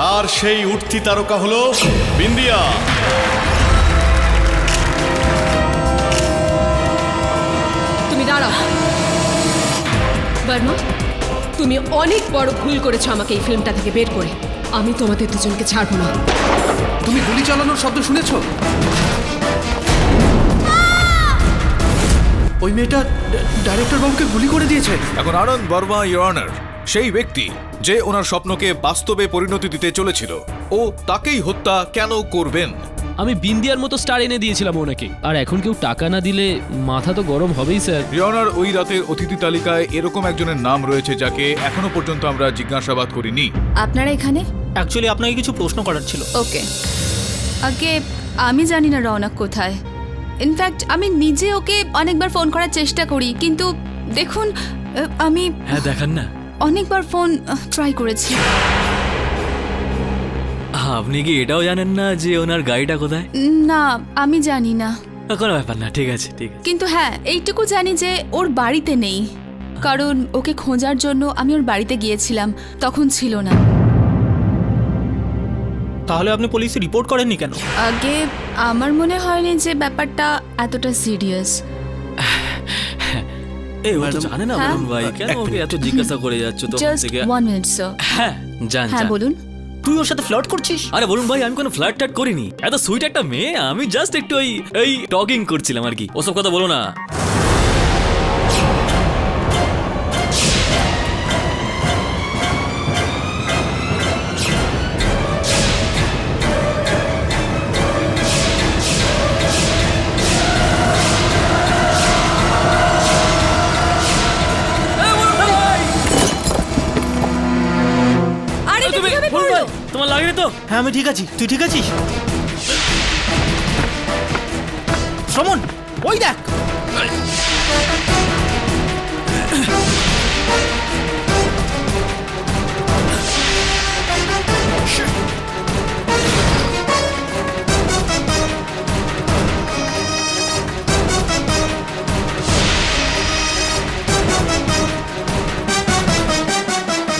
আর সেই উঠতি তারকা হলো বিন্দিয়া। তুমি দাঁড়াও বর্মা, তুমি অনেক বড় ভুল করেছো আমাকে এই ফিল্মটা থেকে বের করে। আমি তোমাদের দুজনকে ছাড়বো না। তুমি গুলি চালানোর শব্দ শুনেছো? ওই মেয়েটা ডাইরেক্টর বাবুকে গুলি করে দিয়েছে। এখন আনন্দ বর্মা ইওর অনার সেই ব্যক্তি যে ওনার স্বপ্নকে বাস্তবে পরিণতি দিতে চলেছিল, ও তাকেই হত্যা কেন করবেন? আমি বিন্দিয়ার মতো স্টার এনে দিয়েছিলাম ওনাকে, আর এখন কেউ টাকা না দিলে মাথা তো গরম হবেই স্যার। ইওর ওই রাতের অতিথি তালিকায় এরকম একজনের নাম রয়েছে যাকে এখনো পর্যন্ত আমরা জিজ্ঞাসাবাদ করিনি। আপনারা এখানে? অ্যাকচুয়ালি আপনাকে কিছু প্রশ্ন করার ছিল। ওকে, আগে আমি জানি না রওনক কোথায়। ইনফ্যাক্ট আমি নিজে ওকে অনেকবার ফোন করার চেষ্টা করি, কিন্তু দেখুন আমি হ্যাঁ দেখান না। অনেকবার ফোন ট্রাই করেছি। আপনি কি এটাও জানেন না যে ওনার গাড়িটা কোথায়? না, আমি জানি না। কোনো ব্যাপার না, ঠিক আছে ঠিক আছে। কিন্তু হ্যাঁ, এইটুকু জানি যে ওর বাড়িতে নেই, কারণ ওকে খোঁজার জন্য আমি ওর বাড়িতে গিয়েছিলাম, তখন ছিল না। তাহলে আপনি পুলিশে রিপোর্ট করেননি কেন? আগে আমার মনে হয়নি যে ব্যাপারটা এতটা সিরিয়াস। এই ও তো জানে না বলুন ভাই, কেন ওকে এত জিজ্ঞাসা করে যাচ্ছ তখন জাস্ট থেকে? 1 মিনিট স্যার। হ্যাঁ জান হ্যাঁ বলুন। তুই ওর সাথে ফ্লার্ট করছিস? আরে বলুন ভাই, আমি কোনো ফ্ল্যাট ট্যাট করিনি। এত সুইট একটা মেয়ে, আমি জাস্ট একটু এই টকিং করছিলাম আর কি। ওসব কথা বলো না। আরে তুমি কিভাবে বলুন পড়লো? ভাই, তোমার লাগেনি তো? হ্যাঁ আমি ঠিক আছি। তুই ঠিক আছিস? শ্রমণ, ওই দেখ।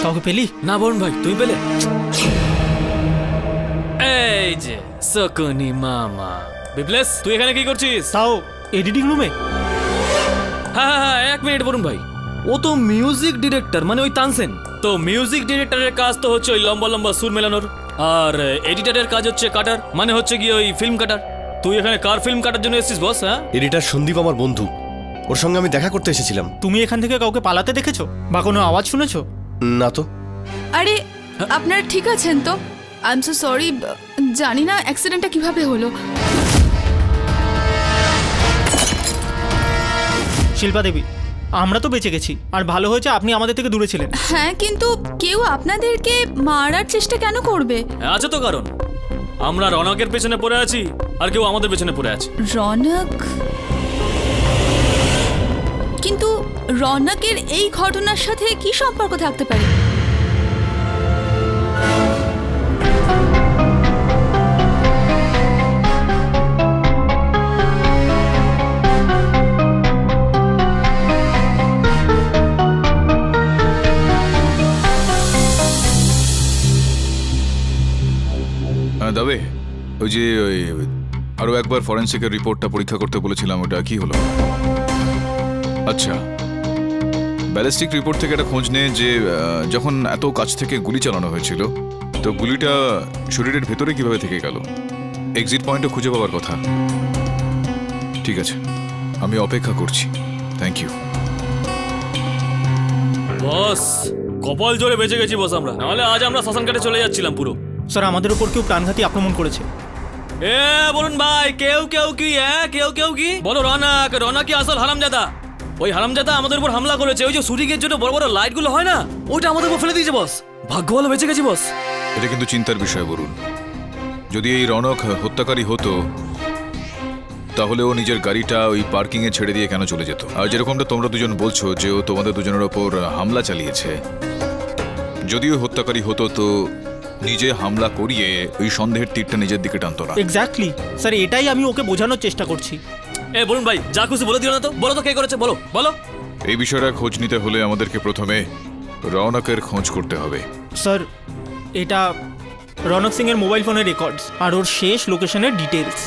কাউকে পেলি? না বলুন ভাই, তুমি পেলে? এই যে শকুনি মামা। বিপ্লেস, তুই এখানে কি করছিস? তাও এডিটিং রুমে? হ্যাঁ হ্যাঁ হ্যাঁ, 1 মিনিট বলুন ভাই। ও তো মিউজিক ডিরেক্টর, মানে ওই তানসেন। তো মিউজিক ডিরেক্টরের কাজ তো হচ্ছে ওই লম্বা লম্বা সুর মেলানোর, আর এডিটরের কাজ হচ্ছে কাটার, মানে হচ্ছে কি ওই ফিল্ম কাটার। তুই এখানে কার ফিল্ম কাটার জন্য এসেছিস বস? হ্যাঁ, এডিটার সন্দীপ আমার বন্ধু, ওর সঙ্গে আমি দেখা করতে এসেছিলাম। তুমি এখান থেকে কাউকে পালাতে দেখেছো বা কোনো আওয়াজ শুনেছো? না তো। আরে আপনারা ঠিক আছেন তো? আই এম সো সরি, জানি না অ্যাক্সিডেন্টটা কিভাবে হলো। শিল্পা দেবী, আমরা তো বেঁচে গেছি, আর ভালো হয়েছে আপনি আমাদের থেকে দূরে ছিলেন। হ্যাঁ, কিন্তু কেউ আপনাদেরকে মারার চেষ্টা কেন করবে? হ্যাঁ, আছে তো কারণ। আমরা রনকের পেছনে পড়ে আছি, আর কেউ আমাদের পেছনে পড়ে আছে। রনক? কিন্তু রনকের এই ঘটনার সাথে কি সম্পর্ক থাকতে পারে? দাবে, ওই যে আরো একবার ফরেন্সিকের রিপোর্টটা পরীক্ষা করতে বলেছিলাম, ওটা কি হলো? আচ্ছা, ব্যালিস্টিক রিপোর্ট থেকে একটা খোঁজ নে যে যখন এত কাছ থেকে গুলি চালানো হয়েছিল, তো গুলিটা শরীরের ভেতরে কিভাবে থেকে গেল। এক্সিট পয়েন্টও খুঁজে পাওয়ার কথা। ঠিক আছে, আমি অপেক্ষা করছি। Thank you boss. কপাল জোরে বেঁচে গেছি বস আমরা, নাহলে আজ আমরা শ্মশান কাটে চলে যাচ্ছিলাম পুরো। স্যার, আমাদের উপর কেউ প্রাণঘাতী আক্রমণ করেছে। এ বলুন ভাই, কেউ কেউ কি? হ্যাঁ, কেউ কেউ কি? বলো রনক। রনক কি আসল হারামজাদা? ওই হারামজাদা আমাদের উপর হামলা করেছে। ওই যে শুটিংয়ের জন্য বড় বড় লাইট গুলো হয় না, ওইটা আমাদের উপর ফেলে দিয়েছে বস। ভাগ্য ভালো বেঁচে গেছি বস। এটা কিন্তু চিন্তার বিষয় বলুন। যদি এই রনক হত্যাকারী হতো, তাহলে ও নিজের গাড়িটা ওই পার্কিং এ ছেড়ে দিয়ে কেন চলে যেত? আর যেরকমটা তোমরা দুজন বলছো যে ও তোমাদের দুজনের ওপর হামলা চালিয়েছে, যদি ও হত্যাকারী হতো তো নিজে হামলা করিয়ে ওই সন্দেহের তীরটা নিজের দিকে টানতো না। এক্স্যাক্টলি স্যার, এটাই আমি ওকে বোঝানোর চেষ্টা করছি। এ বলুন ভাই, যা খুশি বলে দিও না তো। বলো তো কে করেছে, বলো বলো। এই বিষয়টা খোঁজ নিতে হলে আমাদেরকে প্রথমে রওনকের খোঁজ করতে হবে। স্যার, এটা রনক সিং এর মোবাইল ফোনের রেকর্ডস আর ওর শেষ লোকেশনের ডিটেলস।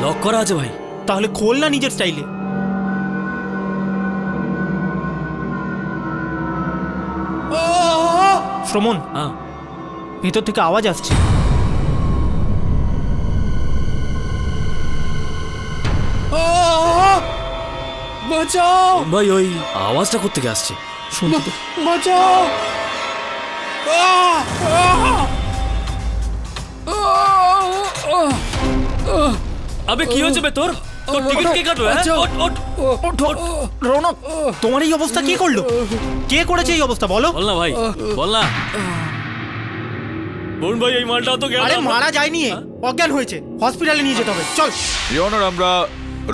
লক করা আছে ভাই। তাহলে খোল না নিজের স্টাইলে। শ্রমণ, হ্যাঁ ভেতর থেকে আওয়াজ আসছে। বাঁচাও ভাই, ওই আওয়াজটা কোত্থেকে আসছে? শুনতে তো। বাঁচাও আবে কি হয়েছে বে তোর? তোর টিকিট কে কাটলো? হ্যাঁ? ওঠ, ওঠ। রৌনক, তোমার এই অবস্থা কে করলো? কে করেছে এই অবস্থা বলো? বল না ভাই, বল না। বরুণ ভাই, এই মালটাও তো গেল। আরে মারা যায়নি, অজ্ঞান হয়েছে, হসপিটালে নিয়ে যেতে হবে। চল। ইওর অনার, আমরা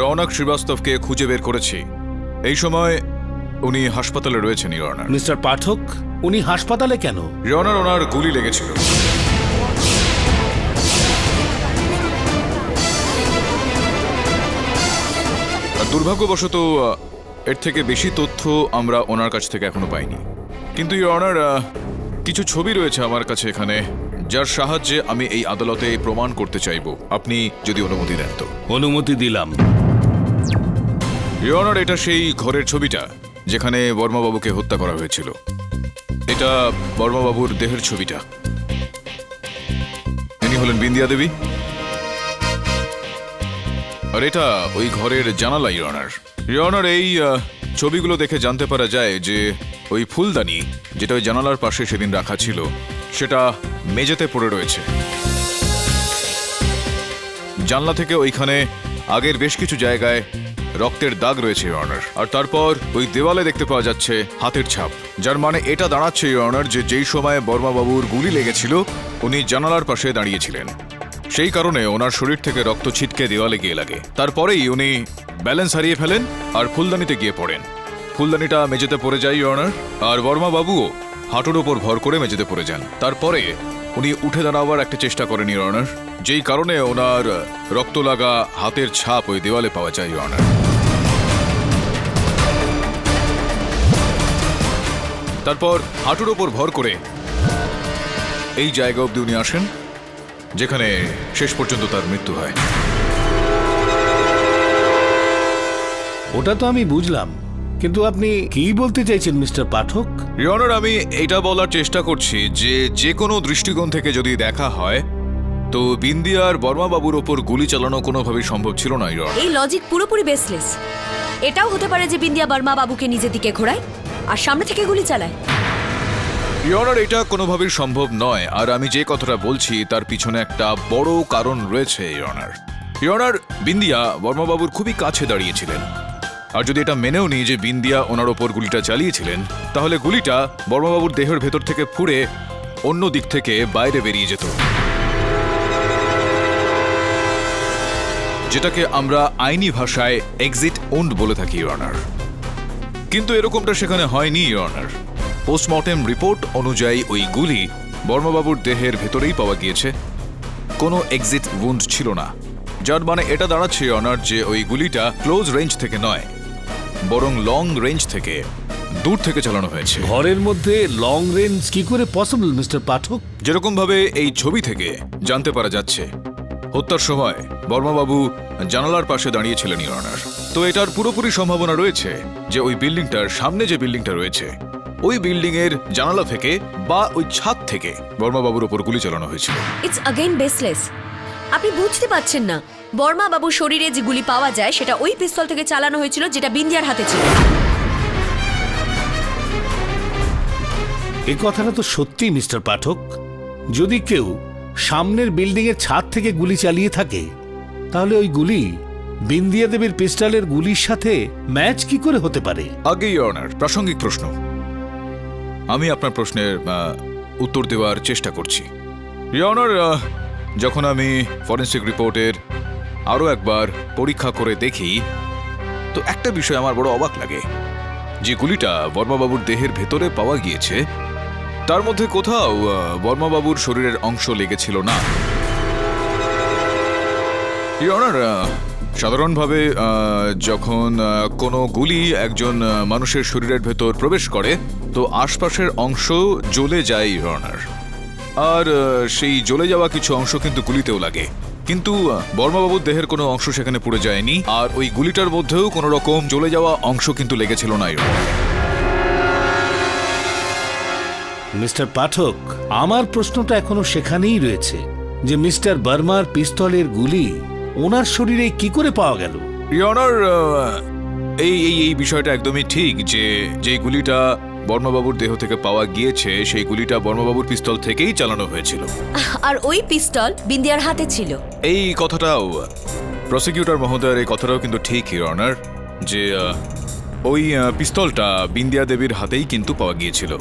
রৌনক শ্রীবাস্তবকে খুঁজে বের করেছি। এই সময় উনি হাসপাতালে রয়েছেন ইওর অনার। মিস্টার পাঠক, উনি হাসপাতালে কেন? ইওর অনার, ওনার গুলি লেগেছিল। আর দুর্ভাগ্যবশত এর থেকে বেশি তথ্য আমরা ওনার কাছ থেকে এখনো পাইনি। কিন্তু ইওর অনার, কিছু ছবি রয়েছে আমার কাছে এখানে, যার সাহায্যে আমি এই আদালতে প্রমাণ করতে চাইব, আপনি যদি অনুমতি দেন তো। অনুমতি দিলাম। ইওর অনার, এটা সেই ঘরের ছবিটা যেখানে বর্মাবাবুকে হত্যা করা হয়েছিল। এটা বর্মাবাবুর দেহের ছবিটা। ইনি হলেন বিন্দিয়া দেবী, আর এটা ওই ঘরের জানালা। ইওর অনার, ইওর অনার, এই ছবিগুলো দেখে জানতে পারা যায় যে ওই ফুলদানি যেটা ওই জানালার পাশে সেদিন রাখা ছিল, সেটা মেঝেতে পড়ে রয়েছে। জানলা থেকে ওইখানে আগের বেশ কিছু জায়গায় রক্তের দাগ রয়েছে ইওর অনার। আর তারপর ওই দেওয়ালে দেখতে পাওয়া যাচ্ছে হাতের ছাপ, যার মানে এটা দাঁড়াচ্ছে ইওর অনার যে যেই সময় বর্মাবাবুর গুলি লেগেছিল উনি জানালার পাশে দাঁড়িয়েছিলেন। সেই কারণে ওনার শরীর থেকে রক্ত ছিটকে দেওয়ালে গিয়ে লাগে। তারপরেই উনি ব্যালেন্স হারিয়ে ফেলেন আর ফুলদানিতে গিয়ে পড়েন। ফুলদানিটা মেঝেতে পড়ে যায় ইওর অনার, আর বর্মাবাবুও হাঁটুর ওপর ভর করে মেঝেতে পড়ে যান। তারপরে উনি উঠে দাঁড়াবার একটা চেষ্টা করেন ইওর অনার, যেই কারণে ওনার রক্ত লাগা হাতের ছাপ ওই দেওয়ালে পাওয়া যায় ইওর অনার। তারপর হাঁটুর ওপর ভর করে এই জায়গা অবধি উনি আসেন, যেখানে শেষ পর্যন্ত তার মৃত্যু হয়। ওটা তো আমি বুঝলাম, কিন্তু আপনি কি বলতে চাইছেন মিস্টার পাঠক? ইওর অনার, আমি এটা বলার চেষ্টা করছি যে যে কোনো দৃষ্টিকোণ থেকে যদি দেখা হয় তো বিন্দিয়ার বর্মাবাবুর ওপর গুলি চালানো কোনোভাবেই সম্ভব ছিল না ইওর অনার। এই লজিক পুরোপুরি বেসলেস। এটাও হতে পারে যে বিন্দিয়া বর্মা বাবুকে নিজের দিকে ঘোরায় আর সামনে থেকে গুলি চালায়। ইওর অনার, এটা কোনোভাবেই সম্ভব নয়, আর আমি যে কথাটা বলছি তার পিছনে একটা বড় কারণ রয়েছে your honour. Your honour, Bindiya বর্মাবাবুর খুবই কাছে দাঁড়িয়েছিলেন, আর যদি এটা মেনেও নিই যে বিন্দিয়া ওনার ওপর গুলিটা চালিয়েছিলেন, তাহলে গুলিটা বর্মাবাবুর দেহের ভেতর থেকে ফুঁড়ে অন্য দিক থেকে বাইরে বেরিয়ে যেত, যেটাকে আমরা আইনি ভাষায় এক্সিট উন্ড বলে থাকি ইওর অনার। কিন্তু এরকমটা সেখানে হয়নি ইওর অনার। পোস্টমর্টেম রিপোর্ট অনুযায়ী ওই গুলি বর্মাবাবুর দেহের ভেতরেই পাওয়া গিয়েছে, কোনো এক্সিট উন্ড ছিল না, যার মানে এটা দাঁড়াচ্ছে ইওর অনার যে ওই গুলিটা ক্লোজ রেঞ্জ থেকে নয়, বরং লং রেঞ্জ থেকে, দূর থেকে চালানো হয়েছে। ঘরের মধ্যে লং রেঞ্জ কি করে পসিবল মিস্টার পাঠক? যেরকম ভাবে এই ছবি থেকে জানতে পারা যাচ্ছে, হত্যার সময় বর্মাবাবু জানালার পাশে দাঁড়িয়েছিলেন ইওর অনার। তো এটার পুরোপুরি সম্ভাবনা রয়েছে যে ওই বিল্ডিংটার সামনে যে বিল্ডিংটা রয়েছে, ওই বিল্ডিং এর জানালা থেকে বা ওই ছাদ থেকে বর্মাবাবুর ওপর গুলি চালানো হয়েছিল। It's again baseless. আপনি বুঝতে পারছেন না, বর্মা বাবুর শরীরে যে গুলি পাওয়া যায় সেটা ওই পিস্তল থেকে চালানো হয়েছিল যেটা বিন্দিয়ার হাতে ছিল। এই কথাটা তো সত্যি মিস্টার পাঠক। যদি কেউ সামনের বিল্ডিং এর ছাদ থেকে গুলি চালিয়ে থাকে, তাহলে ওই গুলি বিন্দিয়া দেবীর পিস্টলের গুলির সাথে ম্যাচ কি করে হতে পারে? আগে ইওর অনার, প্রাসঙ্গিক প্রশ্ন। আমি আপনার প্রশ্নের উত্তর দেওয়ার চেষ্টা করছি। ইওর অনার, যখন আমি ফরেন্সিক রিপোর্টের আরও একবার পরীক্ষা করে দেখি তো একটা বিষয় আমার বড় অবাক লাগে। যে গুলিটা বর্মাবাবুর দেহের ভেতরে পাওয়া গিয়েছে তার মধ্যে কোথাও বর্মাবাবুর শরীরের অংশ লেগেছিল না। ইওর অনার, সাধারণভাবে যখন কোনো গুলি একজন মানুষের শরীরের ভেতর প্রবেশ করে তো আশপাশের অংশ জ্বলে যায় ইওর অনার, আর সেই জ্বলে যাওয়া কিছু অংশ কিন্তু গুলিতেও লাগে। কিন্তু বর্মাবাবুর দেহের কোনো অংশ সেখানে পুড়ে যায়নি, আর ওই গুলিটার মধ্যেও কোনো রকম জ্বলে যাওয়া অংশ কিন্তু লেগেছিল না ইওর অনার। মিস্টার পাঠক, আমার প্রশ্নটা এখনো সেখানেই রয়েছে যে মিস্টার বর্মার পিস্তলের গুলি ওনার শরীরে কি করে পাওয়া গেল? ইওর অনার, এই বিষয়টা একদমই ঠিক যে যেই গুলিটা বর্মাবাবুর দেহ থেকে পাওয়া গিয়েছে সেই গুলিটা বর্মাবাবুর পিস্তল থেকেই চালানো হয়েছিল। আর ওই পিস্তল বিন্দিয়ার হাতে ছিল। এই কথাটাও প্রসিকিউটর মহোদয়ের এই কথাটাও কিন্তু ঠিক ইওর অনার, যে ওই পিস্তলটা বিন্দিয়া দেবীর হাতেই কিন্তু পাওয়া গিয়েছিল।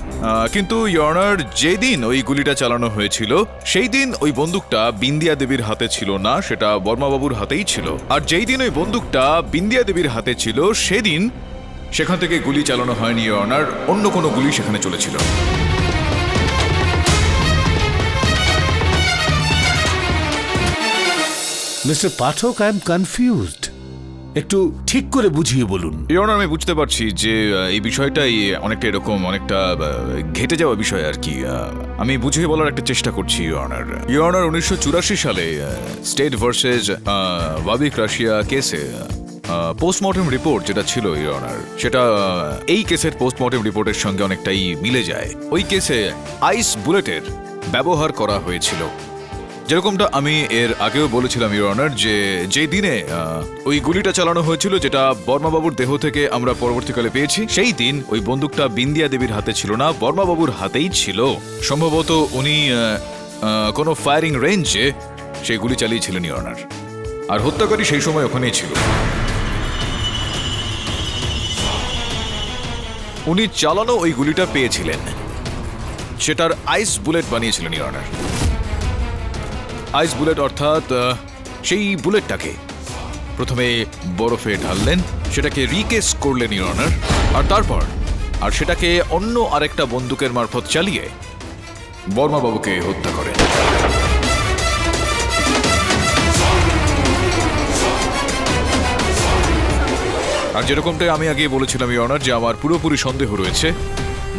কিন্তু ইওর অনার, যেদিন ওই গুলিটা চালানো হয়েছিল সেই দিন ওই বন্দুকটা বিন্দিয়া দেবীর হাতে ছিল না, সেটা বর্মাবাবুর হাতেই ছিল। আর যেই দিন ওই বন্দুকটা বিন্দিয়া দেবীর হাতে ছিল সেদিন সেখান থেকে গুলি চালানো হয়নি ইওর অনার, অন্য কোনো গুলি সেখানে চলেছিল। Mister Pathak, I am confused. একটু ঠিক করে বুঝিয়ে বলুন। ইওর অনার, আমি বুঝতে পারছি যে এই বিষয়টাই অনেকটা এরকম অনেকটা ঘেটে যাওয়া বিষয় আর কি। আমি বুঝিয়ে বলার একটা চেষ্টা করছি ইওর অনার। ইওর অনার, 1984 সালে স্টেট ভার্সেস ওয়াবিক রাশিয়া কেসে পোস্টমর্টম রিপোর্ট যেটা ছিল ইওর অনার, সেটা এই কেসের পোস্টমর্টম রিপোর্টের সঙ্গে অনেকটাই মিলে যায়। ওই কেসে আইস বুলেটের ব্যবহার করা হয়েছিল। যেরকমটা আমি এর আগেও বলেছিলাম ইওর অনার, যে যেই দিনে ওই গুলিটা চালানো হয়েছিল যেটা বর্মাবাবুর দেহ থেকে আমরা পরবর্তীকালে পেয়েছি, সেই দিন ওই বন্দুকটা বিন্দিয়া দেবীর হাতে ছিল না, বর্মাবাবুর হাতেই ছিল। সম্ভবত উনি কোনো ফায়ারিং রেঞ্জে সেই গুলি চালিয়েছিলেন ইওর অনার, আর হত্যাকারী সেই সময় ওখানেই ছিল। উনি চালানো ওই গুলিটা পেয়েছিলেন, সেটার আইস বুলেট বানিয়েছিলেন ইওর অনার। আইস বুলেট অর্থাৎ সেই বুলেটটাকে প্রথমে বরফে ঢাললেন, সেটাকে রিকেস করলেন ইওর অনার, আর তারপর সেটাকে অন্য আরেকটা বন্দুকের মারফত চালিয়ে বর্মাবাবুকে হত্যা করেন। আর যেরকমটাই আমি আগে বলেছিলাম ইওর অনার, যে আমার পুরোপুরি সন্দেহ রয়েছে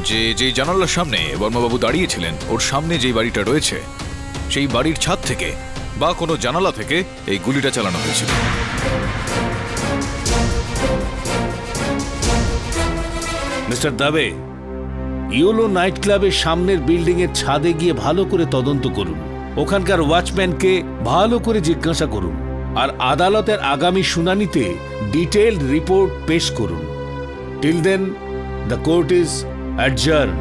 যে যেই জানালার সামনে বর্মাবাবু দাঁড়িয়েছিলেন ওর সামনে যেই বাড়িটা রয়েছে সেই বাড়ির ছাদ থেকে বা কোনো জানালা থেকে এই গুলিটা চালানো হয়েছিল। মিস্টার দাবে, ইয়োলো নাইট ক্লাবের সামনের বিল্ডিং এর ছাদে গিয়ে ভালো করে তদন্ত করুন, ওখানকার ওয়াচম্যানকে ভালো করে জিজ্ঞাসা করুন, আর আদালতের আগামী শুনানিতে ডিটেইলড রিপোর্ট পেশ করুন। Till then the court is adjourn.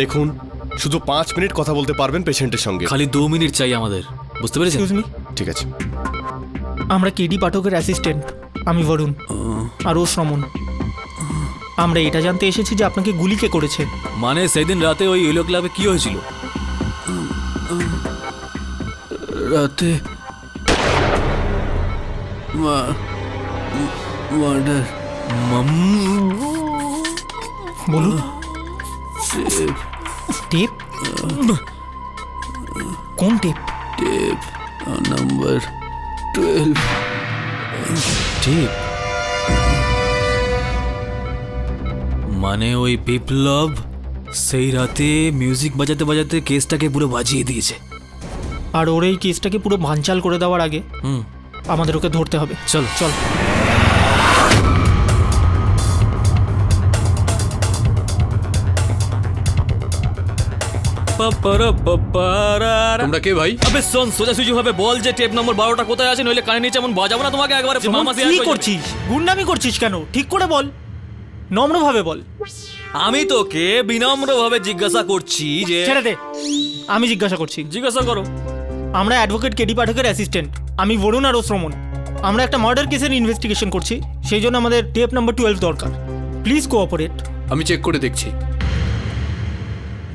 দেখুন, শুধু 5 মিনিট কথা বলতে পারবেন পেশেন্টের সঙ্গে। খালি 2 মিনিট চাই আমাদের, বুঝতে পেরেছেন? এক্সকিউজ মি, ঠিক আছে। আমরা কেডি পাঠকের অ্যাসিস্ট্যান্ট, আমি বরুণ আর ও শ্রমণ। আমরা এটা জানতে এসেছি যে আপনাকে গুলি কে করেছে। মানে সেদিন রাতে ওই ইয়েলো ক্লাবে কি হয়েছিল? রাতে মার্ডার। বলুন। টেপ? কোন টেপ? Tape number 12। ঠিক, মানে ওই বিপ্লব সেই রাতে মিউজিক বাজাতে বাজাতে কেসটাকে পুরো বাজিয়ে দিয়েছে। আর ওর এই কেসটাকে পুরো ভাঞ্চাল করে দেওয়ার আগে আমাদের ওকে ধরতে হবে। চলো চল। তোমরা কে ভাই? আবে শোন, সোজাসুজি ভাবে বল যে টেপ নম্বর 12টা কোথায় আছে, নইলে কানে নিচে এমন বাজাবো না তোমাকে একবারে সুমন, মামা কি করছিস? গুন্ডামি করছিস কেন? ঠিক করে বল, নম্রভাবে বল। আমি তোকে বিনম্রভাবে জিজ্ঞাসা করছি যে ছেড়ে দে, আমি জিজ্ঞাসা করছি। জিজ্ঞাসা করো। আমরা অ্যাডভোকেট কেডি পাঠকের অ্যাসিস্ট্যান্ট, আমি বরুণ আর ও শ্রমণ। আমরা একটা মার্ডার কেসের ইনভেস্টিগেশন করছি, সেই জন্য আমাদের টেপ নাম্বার 12 দরকার। Please cooperate. আমি চেক করে দেখছি।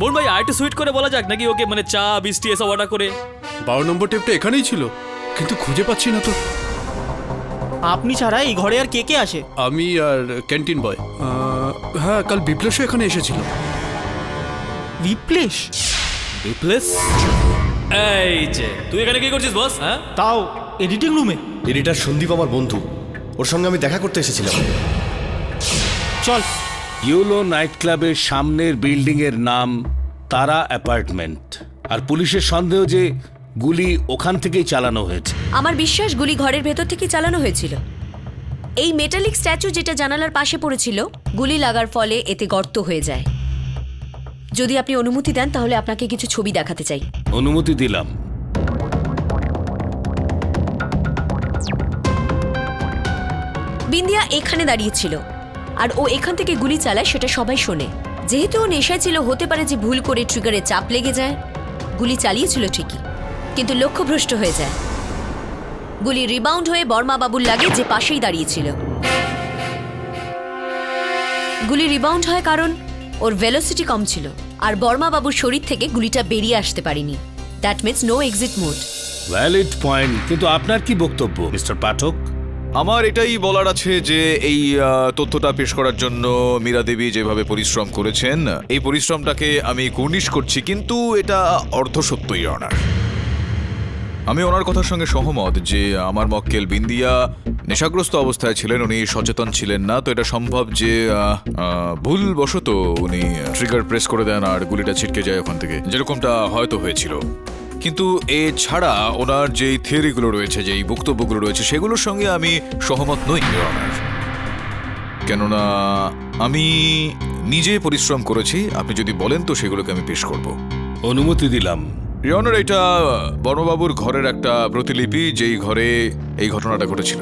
বোন ভাই, আরেকটু সুইট করে বলা যাক নাকি ওকে, মানে চা বৃষ্টি এসব অর্ডার করে। 12 নম্বর টেপটা এখানেই ছিল, কিন্তু খুঁজে পাচ্ছি না তো। আপনি ছাড়া এই ঘরে আর কে কে আসে? আমি আর ক্যান্টিন বয়। হ্যাঁ, কাল বিপ্লেশও এখানে এসেছিল। বিপ্লেশ? রিপ্লেস? এই যে তুই এখানে কি করছিস বস? হ্যাঁ, তাও এডিটিং রুমে? এডিটার সন্দীপ আমার বন্ধু, ওর সঙ্গে আমি দেখা করতে এসেছিলাম। চল। ইউলো নাইট ক্লাবের সামনের বিল্ডিং এর নাম তারা অ্যাপার্টমেন্ট, আর পুলিশের সন্দেহ যে গুলি ওখান থেকেই চালানো হয়েছে। আমার বিশ্বাস গুলি ঘরের ভেতর থেকে চালানো হয়েছিল। এই মেটালিক স্ট্যাচু যেটা জানালার পাশে পড়েছিল, গুলি লাগার ফলে এতে গর্ত হয়ে যায়। যদি আপনি অনুমতি দেন তাহলে আপনাকে কিছু ছবি দেখাতে চাই। অনুমতি দিলাম। বিন্দিয়া এখানে দাঁড়িয়েছিল, আর ও এখান থেকে গুলি চালায় সেটা সবাই শোনে। যেহেতু ও নেশায় ছিল, হতে পারে যে ভুল করে ট্রিগারে চাপ লেগে যায়। গুলি চালিয়েছিল ঠিকই, কিন্তু লক্ষ্যভ্রষ্ট হয়ে যায়। গুলি রিবাউন্ড হয়ে বর্মা বাবুর লাগে, যে পাশেই দাঁড়িয়েছিল। গুলি রিবাউন্ড হয় কারণ ওর ভেলোসিটি কম ছিল, আর বর্মা বাবুর শরীর থেকে গুলিটা বেরিয়ে আসতে পারেনি। That means no exit mode. Valid point, কিন্তু আপনার কি বক্তব্য মিস্টার পাঠক? আমার এটাই বলার আছে যে এই তথ্যটা পেশ করার জন্য মীরা দেবী যেভাবে পরিশ্রম করেছেন, এই পরিশ্রমটাকে আমি কুর্নিশ করছি, কিন্তু এটা অর্ধসত্যই অনার। আমি ওনার কথার সঙ্গে সহমত যে আমার মক্কেল বিন্দিয়া নেশাগ্রস্ত অবস্থায় ছিলেন, উনি সচেতন ছিলেন না। তো এটা সম্ভব যে ভুলবশত উনি ট্রিগার প্রেস করে দেন আর গুলিটা ছিটকে যায় ওখান থেকে, যেরকমটা হয়তো হয়েছিল। কিন্তু এছাড়া ওনার যেই থিওরিগুলো রয়েছে, যেই বক্তব্যগুলো রয়েছে, সেগুলোর সঙ্গে আমি সহমত নই ওনার। কেননা আমি নিজে পরিশ্রম করেছি। আপনি যদি বলেন তো সেগুলোকে আমি পেশ করব। অনুমতি দিলাম। ইয়নার, এটা বর্মবাবুর ঘরের একটা প্রতিলিপি, যেই ঘরে এই ঘটনাটা ঘটেছিল।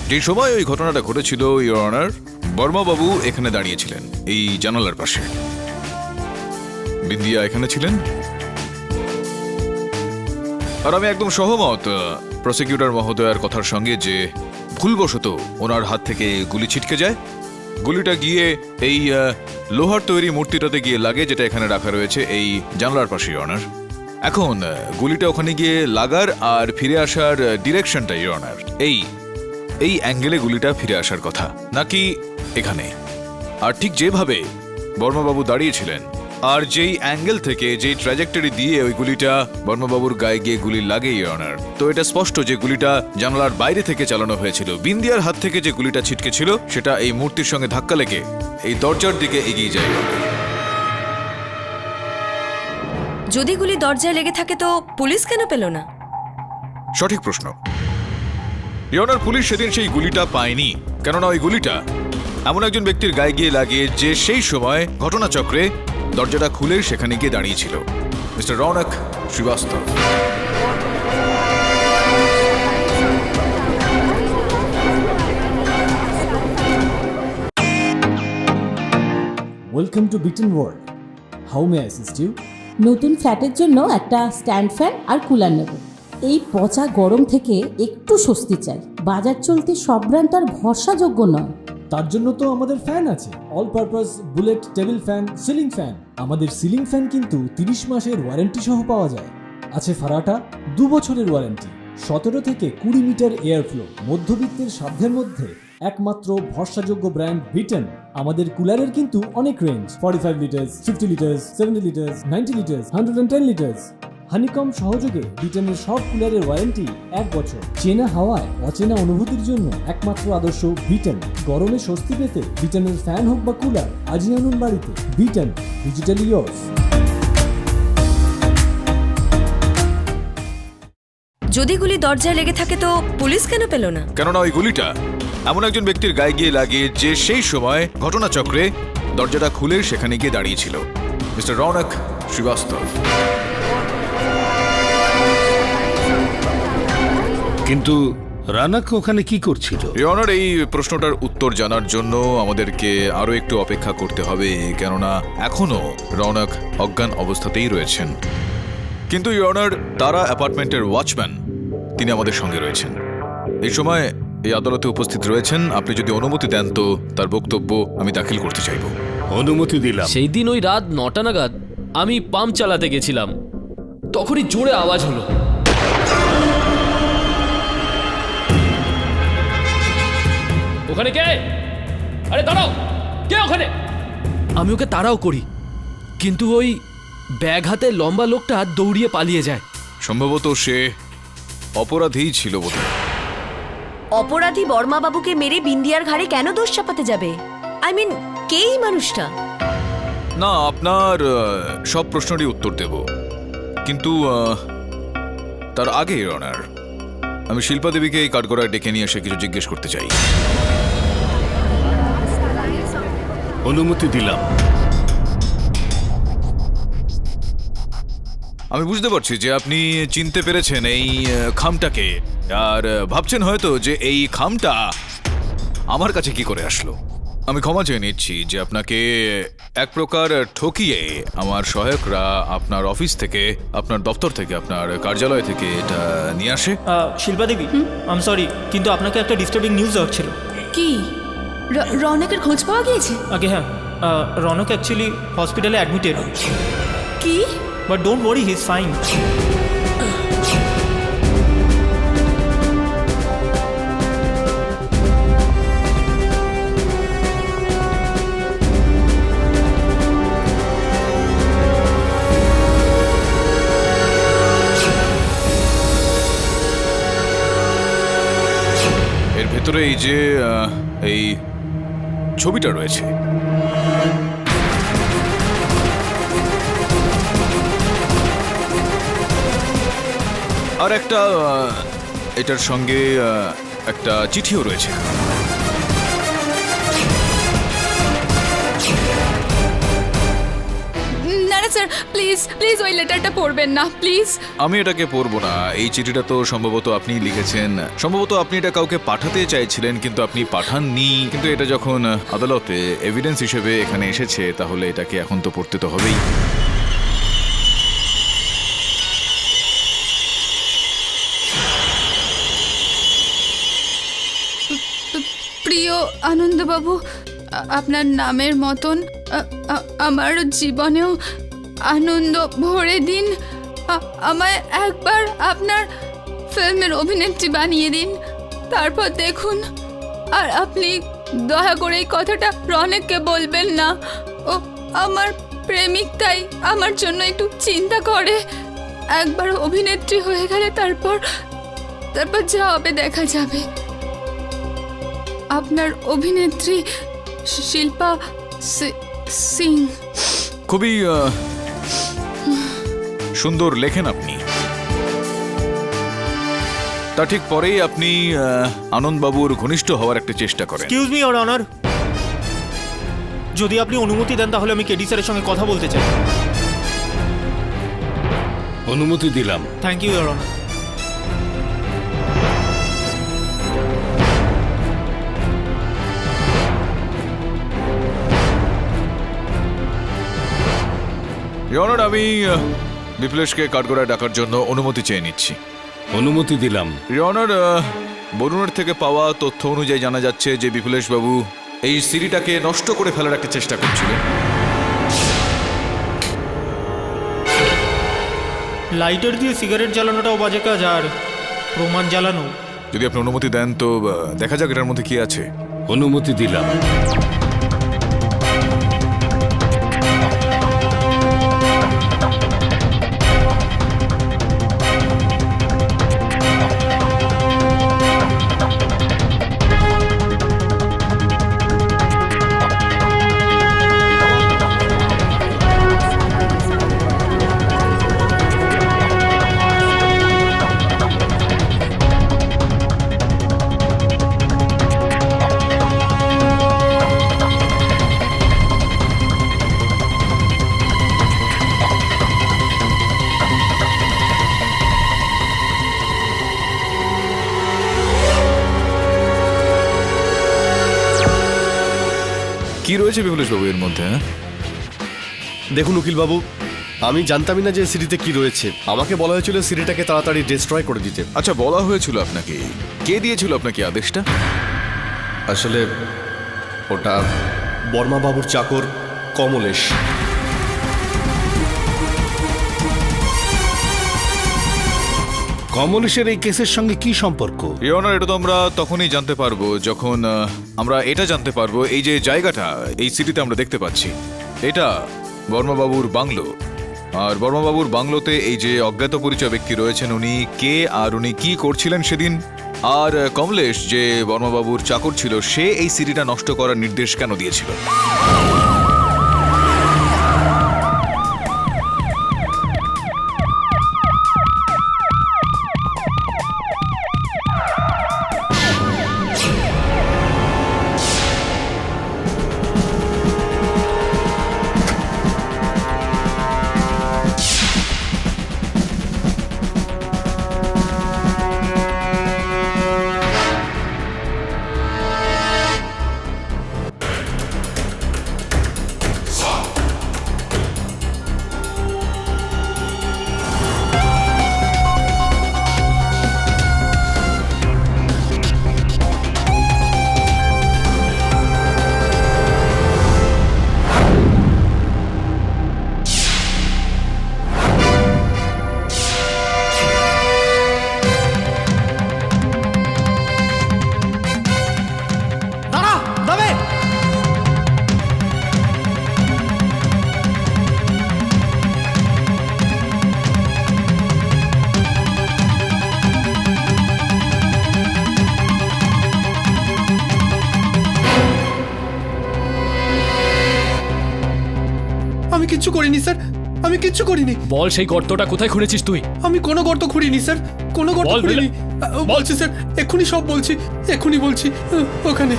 যেই সময় ওই ঘটনাটা ঘটেছিল ইয়নার, বর্মাবাবু এখানে দাঁড়িয়েছিলেন এই জানালার পাশে। বিন্দিয়া এখানে ছিলেন। আর আমি একদম সহমত প্রসিকিউটর মহোদয়ার কথার সঙ্গে যে ভুলবশত ওনার হাত থেকে গুলি ছিটকে যায়। গুলিটা গিয়ে এই লোহার তৈরি মূর্তিটাতে গিয়ে লাগে, যেটা এখানে রাখা রয়েছে এই জানলার পাশে অনার। এখন গুলিটা ওখানে গিয়ে লাগার আর ফিরে আসার ডিরেকশনটা অনার এই অ্যাঙ্গেলে গুলিটা ফিরে আসার কথা, নাকি এখানে। আর ঠিক যেভাবে বর্মাবাবু দাঁড়িয়েছিলেন আর যেই অ্যাঙ্গেল থেকে, যেই ট্র্যাজেক্টরি দিয়ে ওই গুলিটা বর্মাবাবুর গায়ে গিয়ে গুলি লাগে অনার, তো এটা স্পষ্ট যে গুলিটা জানলার বাইরে থেকে চালানো হয়েছিল। বিন্দিয়ার হাত থেকে যে গুলিটা ছিটকে ছিল, সেটা এই মূর্তির সঙ্গে ধাক্কা লেগে এই দরজার দিকে এগিয়ে যায়। যদি গুলি দরজায় লেগে থাকে তো পুলিশ কেন পেল না? সঠিক প্রশ্ন ইয়নার। পুলিশ সেদিন সেই গুলিটা পায়নি, কেননা ওই গুলিটা এমন একজন ব্যক্তির গায়ে গিয়ে লাগে যে সেই সময় ঘটনাচক্রে দরজাটা খুলে সেখানে গিয়ে দাঁড়িয়েছিল, mister Rounak Srivastava. Welcome to Bitten world. How may I assist you? নতুন ফ্ল্যাটের জন্য একটা স্ট্যান্ড ফ্যান আর কুলার নেব। এই পচা গরম থেকে একটু স্বস্তি চাই। বাজার চলতে সব ব্র্যান্ড তো আর ভরসাযোগ্য নয়। তার জন্য তো আমাদের ফ্যান আছে, all purpose bullet table fan, ceiling fan. আমাদের সিলিং ফ্যান কিন্তু 30 মাসের ওয়ারেন্টি সহ পাওয়া যায়। আছে ফারাটা 2 বছরের ওয়ারেন্টি, 17 থেকে 20 মিটার এয়ার ফ্লো। মধ্যবিত্তের সাধ্যের মধ্যে একমাত্র ভরসাযোগ্য ব্র্যান্ড বিটেন। আমাদের কুলারের কিন্তু অনেক range, 45 litres, 50 litres, 70 litres, 90 litres, 110 litres. Honeycomb সহযোগে বিটেনের সব কুলারের ওয়ারেন্টি 1 বছর। চেনা হাওয়ায় অচেনা অনুভূতির জন্য একমাত্র আদর্শ বিটেন। গরমে স্বস্তি পেতে বিটেনের ফ্যান হোক বা কুলার, আজই আনুন বাড়িতে। Beaten, digitally yours. যদি গুলি দরজায় লেগে থাকে তো পুলিশ কেন পেল না? কেননা ওই গুলিটা এমন একজন ব্যক্তির গায়ে গিয়ে লাগে যে সেই সময় ঘটনাচক্রে দরজাটা খুলে সেখানে গিয়ে দাঁড়িয়েছিল, মিস্টার রৌনক শ্রীবাস্তব। কিন্তু রানাক ওখানে কি করছিল? ইওর অনার, এই প্রশ্নটার উত্তর জানার জন্য আমাদেরকে আরো একটু অপেক্ষা করতে হবে, কেননা এখনো রৌনক অজ্ঞান অবস্থাতেই রয়েছেন। কিন্তু ইওর অনার, তারা অ্যাপার্টমেন্টের ওয়াচম্যান, তিনি আমাদের সঙ্গে রয়েছেন, এই সময় এই আদালতে উপস্থিত রয়েছেন। আপনি যদি অনুমতি দেন তো তার বক্তব্য আমি দাখিল করতে চাইব। অনুমতি দিলাম। সেই দিন ওই রাত 9টা নাগাদ আমি পাম্প চালাতে গেছিলাম, তখনই জোরে আওয়াজ হলো। ওখানে কে? আরে দাঁড়াও, কে ওখানে? আমি ওকে তাড়াও করি, কিন্তু ওই ব্যাগ হাতে লম্বা লোকটা দৌড়িয়ে পালিয়ে যায়। সম্ভবত সে অপরাধীই ছিল বোধহয়। অপরাধী বর্মাবাবুকে মেরে বিন্দিয়ার ঘাড়ে কেন দোষ চাপাতে যাবে? আই মিন, কে এই মানুষটা? না, আপনার সব প্রশ্নেরই উত্তর দেব, কিন্তু তার আগে ইওর অনার, আমি শিল্পা দেবীকে এই কাঠগড়ায় ডেকে নিয়ে এসে কিছু জিজ্ঞেস করতে চাই। অনুমতি দিলাম। আমি বুঝতে পারছি যে আপনি চিনতে পেরেছেন এই খামটাকে, আর ভাবছেন হয়তো যে এই খামটা আমার কাছে কি করে আসলো। আমি ক্ষমা চেয়ে নিচ্ছি যে আপনাকে এক প্রকার ঠকিয়ে আমার সহায়করা আপনার অফিস থেকে, আপনার দপ্তর থেকে, আপনার কার্যালয় থেকে এটা নিয়ে আসে। শিল্পা দেবী, আম সরি, কিন্তু আপনাকে একটা ডিস্টার্বিং নিউজ দেওয়ার ছিল। কি রৌনকের খোঁজ পাওয়া গিয়েছে? আগে হ্যাঁ, রৌনক অ্যাকচুয়ালি হসপিটালে অ্যাডমিটেড, কি? But don't worry, he is fine. এর ভেতরে এই যে এই ছবিটা রয়েছে, আর একটা এটার সঙ্গে একটা চিঠিও রয়েছে। না না স্যার, প্লিজ প্লিজ ওই লেটারটা পড়বেন না, প্লিজ। আমি এটাকে পড়বো না। এই চিঠিটা তো সম্ভবত আপনি লিখেছেন, সম্ভবত আপনি এটা কাউকে পাঠাতে চাইছিলেন, কিন্তু আপনি পাঠাননি। কিন্তু এটা যখন আদালতে এভিডেন্স হিসেবে এখানে এসেছে, তাহলে এটাকে এখন তো পড়তে তো হবেই। প্রিয় আনন্দবাবু, আপনার নামের মতন আমার জীবনেও আনন্দ ভরে দিন। আমায় একবার আপনার ফিল্মের অভিনেত্রী বানিয়ে দিন, তারপর দেখুন। আর আপনি দয়া করে এই কথাটা রৌনককে বলবেন না। ও আমার প্রেমিক, তাই আমার জন্য একটু চিন্তা করে। একবার অভিনেত্রী হয়ে গেলে তারপর যা হবে দেখা যাবে। আপনার অভিনেত্রী শিল্পা সিং। খুবই সুন্দর লেখেন আপনি। তা ঠিক পরেই আপনি আনন্দবাবুর ঘনিষ্ঠ হওয়ার একটা চেষ্টা করেন। এক্সকিউজ মি ইওর অনার, যদি আপনি অনুমতি দেন তাহলে আমি কেডি স্যারের সঙ্গে কথা বলতে চাই। অনুমতি দিলাম। Thank you your honour. Your honour, আমি বিপ্লেশকে কাঠগড়ায় ডাকার জন্য অনুমতি চেয়ে নিচ্ছি। অনুমতি দিলাম। ইওর অনার, বরুণের থেকে পাওয়া তথ্য অনুযায়ী জানা যাচ্ছে যে বিপুলেশ বাবু এই সিঁড়িটাকে নষ্ট করে ফেলার একটা চেষ্টা করছিলেন। লাইটার দিয়ে সিগারেট জ্বালানোটাও বাজে কাজ, আর প্রমাণ জ্বালানো। যদি আপনি অনুমতি দেন তো দেখা যাক এটার মধ্যে কি আছে। অনুমতি দিলাম। কি রয়েছে বিমলেশবাবু এর মধ্যে? হ্যাঁ, দেখুন উকিলবাবু, আমি জানতামই না যে সিঁড়িতে কি রয়েছে। আমাকে বলা হয়েছিল সিঁড়িটাকে তাড়াতাড়ি ডিস্ট্রয় করে দিতে। আচ্ছা, বলা হয়েছিল আপনাকে? কে দিয়েছিল আপনাকে আদেশটা? আসলে ওটা বর্মাবাবুর চাকর কমলেশ। কমলেশের এই কেসের সঙ্গে কি সম্পর্ক? ইওর অনার, এটা তো আমরা তখনই জানতে পারবো যখন আমরা এটা জানতে পারবো এই যে জায়গাটা এই সিটিতে আমরা দেখতে পাচ্ছি, এটা বর্মাবাবুর বাংলো। আর বর্মাবাবুর বাংলোতে এই যে অজ্ঞাত পরিচয় ব্যক্তি রয়েছেন, উনি কে আর উনি কি করছিলেন সেদিন। আর কমলেশ যে বর্মাবাবুর চাকর ছিল, সে এই সিটিটা নষ্ট করার নির্দেশ কেন দিয়েছিল? দাঁড়া দাবে। আমি কিচ্ছু করিনি স্যার, আমি কিচ্ছু করিনি। বল সেই গর্তটা কোথায় খুঁড়েছিস তুই? আমি কোনো গর্ত খুঁড়িনি স্যার, কোনো গর্ত বল, খুঁড়িনি। বলছি স্যার, এক্ষুনি সব বলছি, এক্ষুনি বলছি। ওখানে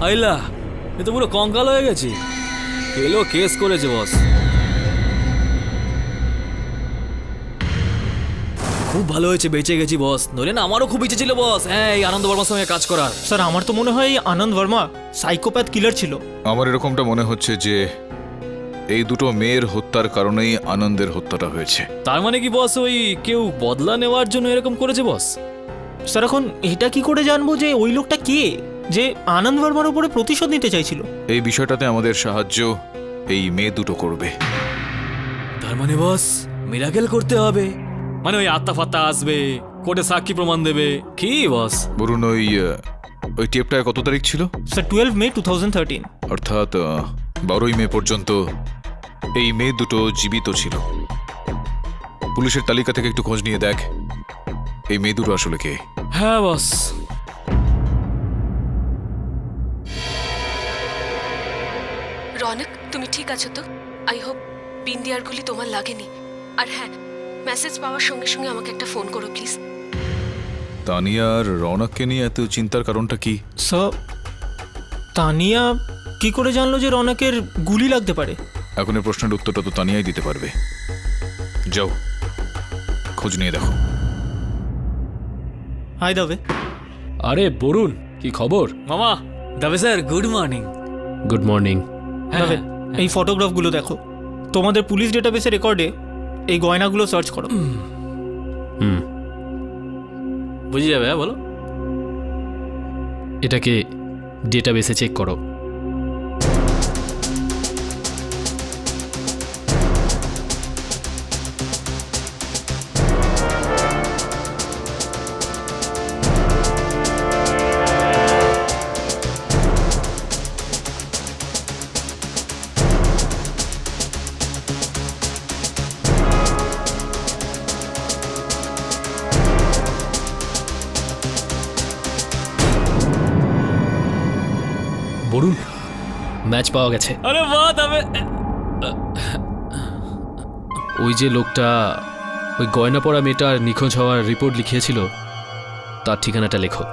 আইলা, এ তো পুরো কঙ্কাল হয়ে গেছে। এলো কেস করেছে বস। খুব ভালো হয়েছে বেঁচে গেছি বস, নইলে না আমারও খুব ইচ্ছে ছিল বস হ্যাঁ এই আনন্দ বর্মার সঙ্গে কাজ করার। স্যার আমার তো মনে হয় এই আনন্দ বর্মা সাইকোপ্যাথ কিলার ছিল। আমার এরকমটা মনে হচ্ছে যে এই দুটো মেয়ের হত্যার কারণেই আনন্দের হত্যাটা হয়েছে। তার মানে কি বস ওই কেউ বদলা নেওয়ার জন্য এরকম করেছে বস? স্যার এখন এটা কি করে জানবো যে ওই লোকটা কে, যে আনন্দ বর্মার উপরে প্রতিশোধ নিতে চাইছিল? এই বিষয়টাতে আমাদের সাহায্য এই মেয়ে দুটো করবে। তার মানে বস মিরাকেল করতে হবে, মানে ওই আত্মা ফাত্তা আসবে, কোর্টে সাক্ষী প্রমাণ দেবে কি বস? বলুন, ওই টেপটায় কত তারিখ ছিল? স্যার 12 মে 2013। অর্থাৎ 12ই মে পর্যন্ত এই মেয়ে দুটো জীবিত ছিল। পুলিশের তালিকা থেকে একটু খোঁজ নিয়ে দেখ এই মেয়ে দুটো আসলে কে। হ্যাঁ বস। রনক, তুমি ঠিক আছো তো? আই হোপ বিন্দিয়ার গুলি তোমার লাগেনি। আর হ্যাঁ, মেসেজ পাওয়ার সঙ্গে সঙ্গে আমাকে একটা ফোন করো প্লিজ। তানিয়া আর রৌনককে নিয়ে এত চিন্তার কারণটা কি? স্যার তানিয়া কি করে জানলো যে রনকের গুলি লাগতে পারে? এখন এই প্রশ্নের উত্তরটা তো তানিয়াই দিতে পারবে। যাও খোঁজ নিয়ে দেখো। হাই দাবে। আরে বরুণ, কি খবর? মামা Dubey sir, good morning. Good morning. Dubey এই ফটোগ্রাফগুলো দেখো, তোমাদের পুলিশ ডেটাবেসের রেকর্ডে এই গয়নাগুলো সার্চ করো। বুঝে যাবে, হ্যাঁ বলো। এটাকে ডেটাবেসে চেক করো। বরুণ ম্যাচ পাওয়া গেছে। আরে বাহ তবে ওই যে লোকটা ওই গয়না পরা মেয়েটার নিখোঁজ হওয়ার রিপোর্ট লিখিয়েছিল তার ঠিকানাটা লেখো।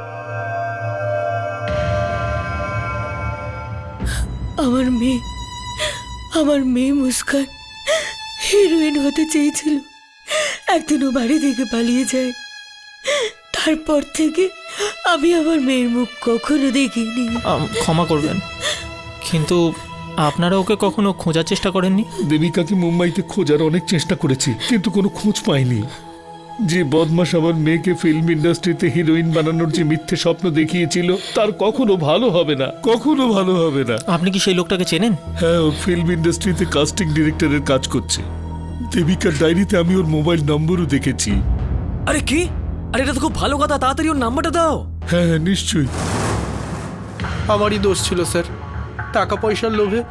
আমার মেয়ে মুস্কান হিরোইন হতে চেয়েছিল, একদিন ও বাড়ি থেকে পালিয়ে যায়। তারপর থেকে আমি আমার মেয়ের মুখ কখনো দেখিনি। ক্ষমা করবেন, কিন্তু আপনারা ওকে কখনো খোঁজার চেষ্টা করেননি? দেবিকাকে মুম্বাইতে খোঁজার অনেক চেষ্টা করেছি, কিন্তু কোনো খোঁজ পাইনি। যে বদমাস আমার মেয়েকে ফিল্ম ইন্ডাস্ট্রিতে হিরোইন বানানোর যে মিথ্যে স্বপ্ন দেখিয়েছিল, তার কখনো ভালো হবে না, কখনো ভালো হবে না। আপনি কি সেই লোকটাকে চেনেন? হ্যাঁ, ও ফিল্ম ইন্ডাস্ট্রিতে কাস্টিং ডিরেক্টরের কাজ করছে। দেবিকার ডায়েরিতে আমি ওর মোবাইল নম্বরও দেখেছি। আরে কি? আরে এটা তো খুব ভালো কথা, তাড়াতাড়ি ওর নাম্বারটা দাও। হ্যাঁ হ্যাঁ, নিশ্চয়ই। আমারই দোষ ছিল স্যার, টাকা পয়সার লোভে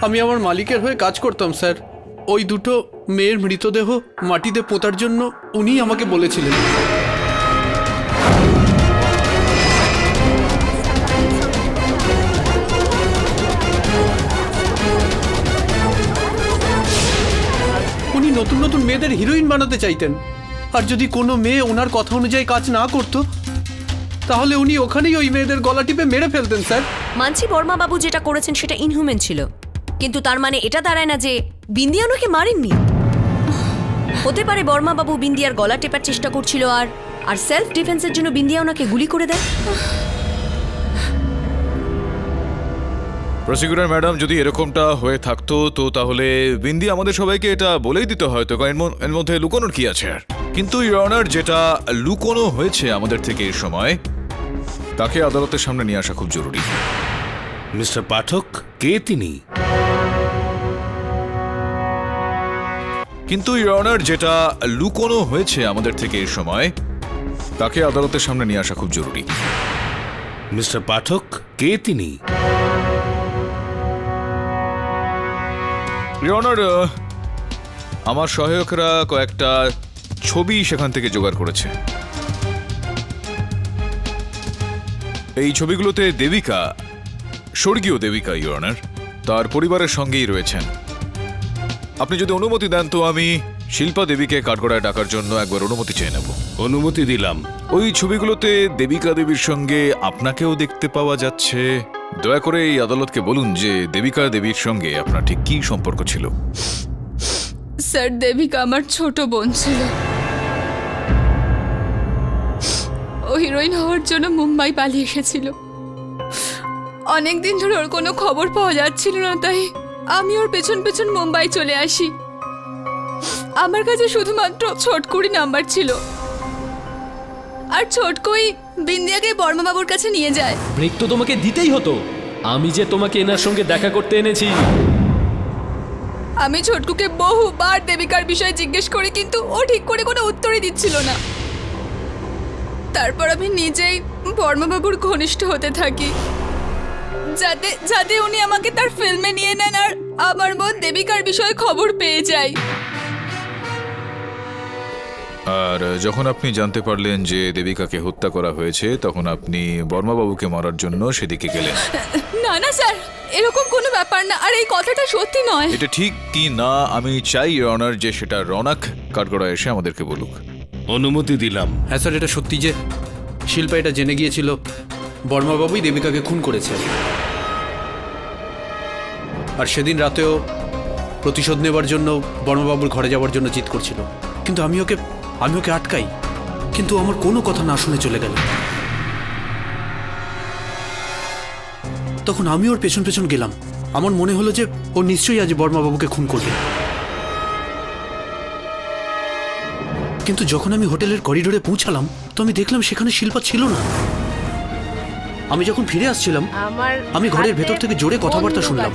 আমি আমার মালিকের হয়ে কাজ করতাম স্যার। ওই দুটো মেয়ের মৃতদেহ মাটিতে পোঁতার জন্য উনিই আমাকে বলেছিলেন। উনি নতুন নতুন মেয়েদের হিরোইন বানাতে চাইতেন, আর যদি কোনো মেয়ে ওনার কথা অনুযায়ী কাজ না করতো তাহলে উনি ওখানেই ওই মেয়েদের গলা টিপে মেরে ফেলতেন স্যার। মানছি বর্মা বাবু যেটা করেছেন সেটা ইনহিউম্যান ছিল, কিন্তু তার মানে এটা দাঁড়ায় না যে বিন্দিয়া ওনাকে মারেননি। হতে পারে বর্মা বাবু বিন্দিয়ার গলা টেপার চেষ্টা করছিল আর সেলফ ডিফেন্সের জন্য বিন্দিয়া ওনাকে গুলি করে দেয়। প্রসিকিউটর ম্যাডাম, যদি এরকমটা হয়ে থাকতো তো তাহলে বিন্দি আমাদের সবাইকে এটা বলেই দিতে হয়তো, কারণ এর মধ্যে লুকোনোর কি আছে আর। কিন্তু ইওর অনার, যেটা লুকোনো হয়েছে আমাদের থেকে এই সময়, তাকে আদালতের সামনে নিয়ে আসা খুব জরুরি। মিস্টার পাঠক, কে তিনি? কিন্তু ইওর অনার, যেটা লুকোনো হয়েছে আমাদের থেকে এই সময়, তাকে আদালতের সামনে নিয়ে আসা খুব জরুরি। মিস্টার পাঠক, কে তিনি? ইওর অনার, আমার সহায়করা কয়েকটা ছবি সেখান থেকে জোগাড় করেছে। এই ছবিগুলোতে দেবিকা, স্বর্গীয় দেবিকা ইওর অনার, তার পরিবারের সঙ্গেই রয়েছেন। আপনি যদি অনুমতি দেন তো আমি শিল্পা দেবীকে কাঠগড়ায় ডাকার জন্য একবার অনুমতি চেয়ে নেব। অনুমতি দিলাম। ওই ছবিগুলোতে দেবিকা দেবীর সঙ্গে আপনাকেও দেখতে পাওয়া যাচ্ছে। দয়া করে এই আদালতকে বলুন যে দেবিকা দেবীর সঙ্গে আপনার ঠিক কী সম্পর্ক ছিল। স্যার, দেবিকা আমার ছোট বোন ছিল। ও হিরোইন হওয়ার জন্য মুম্বাই পালিয়ে এসেছিল। অনেকদিন ধরে ওর কোনো খবর পাওয়া যাচ্ছিল না, তাই আমি ওর পেছন পেছন মুম্বাই চলে আসি। আমার কাছে শুধুমাত্র ছোটকুড়ি নাম্বার ছিল, আর ছোটকুই বিন্দিয়াকে বর্মাবাবুর কাছে নিয়ে যায়। ব্রেক তো তোমাকে দিতেই হতো, আমি যে তোমাকে এনার সঙ্গে দেখা করতে এনেছি। আমি ছোটকুকে বহুবার দেবিকার বিষয়ে জিজ্ঞেস করি, কিন্তু ও ঠিক করে কোনো উত্তরই দিচ্ছিল না। তারপর আমি নিজেই বর্মাবাবুর ঘনিষ্ঠ হতে থাকি, যাতে উনি আমাকে তার ফিল্মে নিয়ে নেন আর আমার বোন দেবিকার বিষয়ে খবর পেয়ে যায়। আর যখন আপনি জানতে পারলেন যে দেবিকাকে হত্যা করা হয়েছে, তখন আপনি বর্মাবাবুকে মারার জন্য সেদিকে গেলেন। না না স্যার, এরকম কোনো ব্যাপার না, আর এই কথাটা সত্যি নয়। এটা ঠিক কি না আমি চাই ইওর অনার যে সেটা রৌনক কাঠগড়ায় এসে আমাদেরকে বলুক। অনুমতি দিলাম। হ্যাঁ স্যার, এটা সত্যি যে শিল্পা এটা জেনে গিয়েছিল বর্মাবাবুই দেবিকাকে খুন করেছে, আর সেদিন রাতেও প্রতিশোধ নেবার জন্য বর্মাবাবুর ঘরে যাওয়ার জন্য জিদ করছিল। কিন্তু আমি ওকে আটকাই, কিন্তু আমার কোনো কথা না শুনে চলে গেল। তখন আমি ওর পেছন পেছন গেলাম। আমার মনে হলো যে ও নিশ্চয়ই আজ বর্মাবাবুকে খুন করবে। কিন্তু যখন আমি হোটেলের করিডোরে পৌঁছালাম তো আমি দেখলাম সেখানে শিল্পা ছিল না। আমি যখন ফিরে আসছিলাম আমি ঘরের ভেতর থেকে জোরে কথাবার্তা শুনলাম।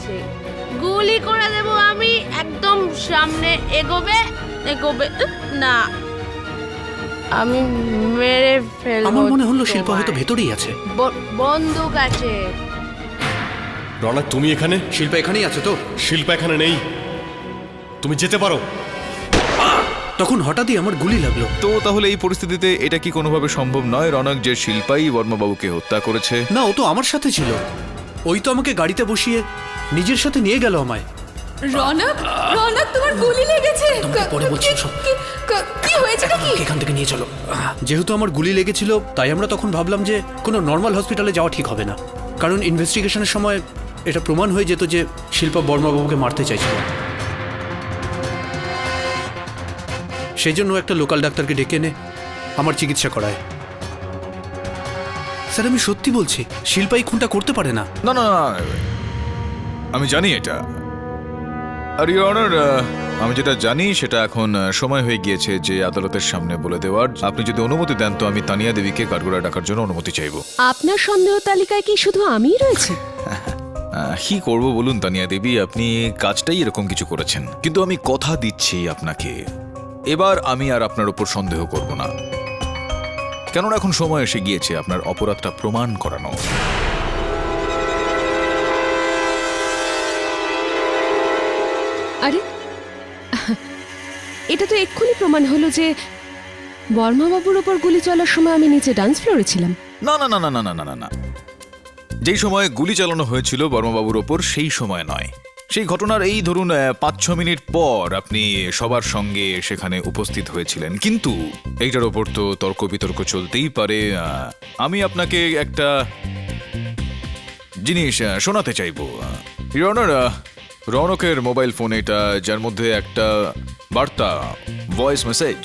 গুলি করে দেব আমি, একদম সামনে এগোবে না, আমি মেরে ফেলবো। আমার মনে হলো শিল্পা হয়তো ভেতরেই আছে। বন্দুক আছে। রৌনক, তুমি এখানে? শিল্পা এখানেই আছে তো? শিল্পা এখানে নেই, তুমি যেতে পারো। তখন হঠাৎই আমার গুলি লাগলো। তো তাহলে এই পরিস্থিতিতে এটা কি কোনোভাবে সম্ভব নয় রৌনক যে শিল্পাই বর্মাবাবুকে হত্যা করেছে? না, ও তো আমার সাথে ছিল। ওই তো আমাকে গাড়িতে বসিয়ে নিজের সাথে নিয়ে গেল আমায়। রনক, রনক তোমার গুলি লেগেছে। পরে বলছি সব। কি হয়েছে নাকি? এখান থেকে নিয়ে চলো। যেহেতু আমার গুলি লেগেছিল তাই আমরা তখন ভাবলাম যে কোনো নর্মাল হসপিটালে যাওয়া ঠিক হবে না, কারণ ইনভেস্টিগেশনের সময় এটা প্রমাণ হয়ে যেত যে শিল্পা বর্মাবাবুকে মারতে চাইছিল। সেই জন্য একটা লোকাল ডাক্তারকে ডেকে এনে আমার চিকিৎসা করায়। স্যার আমি সত্যি বলছি, শিল্পা এই খুনটা করতে পারে না। না না না, আমি জানি এটা। আর ইউর অনার, আমি যেটা জানি সেটা এখন সময় হয়ে গিয়েছে যে আদালতের সামনে বলে দেওয়ার। আপনি যদি অনুমতি দেন তো আমি তানিয়া দেবীকে কাঠগড়ায় ডাকার জন্য অনুমতি চাইব। আপনার সন্দেহ তালিকায় কি শুধু আমিই রয়েছে? কি করব বলুন তানিয়া দেবী, আপনি কাজটাই এরকম কিছু করেছেন, কিন্তু আমি কথা দিচ্ছি আপনাকে এবার আমি আর আপনার উপর সন্দেহ করব না, কেননা এখন সময় এসে গিয়েছে আপনার অপরাধটা প্রমাণ করানো। আরে এটা তো এক্ষুনি প্রমাণ হলো যে বর্মাবাবুর ওপর গুলি চলার সময় আমি নিচে ডান্স ফ্লোরে ছিলাম। না না না না না না না না, যেই সময় গুলি চালানো হয়েছিল বর্মাবাবুর ওপর সেই সময় নয়, সেই ঘটনার এই ধরুন 5-6 মিনিট পর আপনি সবার সঙ্গে সেখানে উপস্থিত হয়েছিলেন। কিন্তু এইটার ওপর তো তর্ক বিতর্ক চলতেই পারে। আমি আপনাকে একটা জিনিস শোনাতে চাইব। ইউর অনার, রৌনকের মোবাইল ফোন এটা, যার মধ্যে একটা বার্তা, ভয়েস মেসেজ